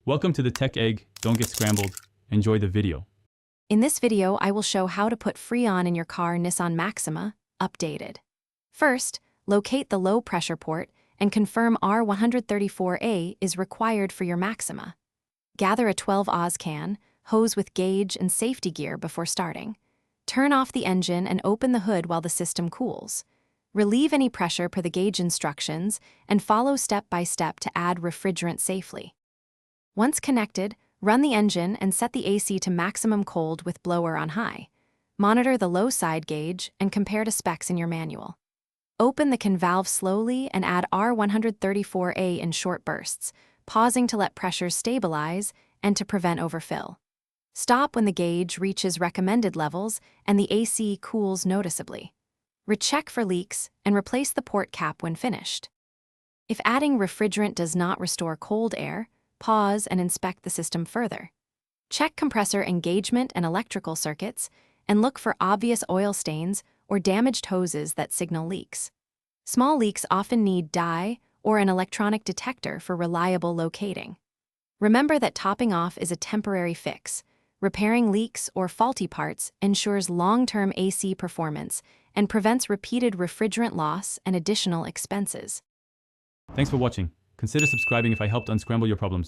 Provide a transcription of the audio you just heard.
Welcome to the Tech Egg. Don't get scrambled. Enjoy the video. In this video, I will show how to put Freon in your car Nissan Maxima, updated. First, locate the low pressure port and confirm R134A is required for your Maxima. Gather a 12 Oz can, hose with gauge and safety gear before starting. Turn off the engine and open the hood while the system cools. Relieve any pressure per the gauge instructions and follow step by step to add refrigerant safely. Once connected, run the engine and set the AC to maximum cold with blower on high. Monitor the low side gauge and compare to specs in your manual. Open the can valve slowly and add R134A in short bursts, pausing to let pressures stabilize and to prevent overfill. Stop when the gauge reaches recommended levels and the AC cools noticeably. Recheck for leaks and replace the port cap when finished. If adding refrigerant does not restore cold air, pause and inspect the system further. Check compressor engagement and electrical circuits, and look for obvious oil stains or damaged hoses that signal leaks. Small leaks often need dye or an electronic detector for reliable locating. Remember that topping off is a temporary fix. Repairing leaks or faulty parts ensures long-term AC performance and prevents repeated refrigerant loss and additional expenses. Thanks for watching. Consider subscribing if I helped unscramble your problems.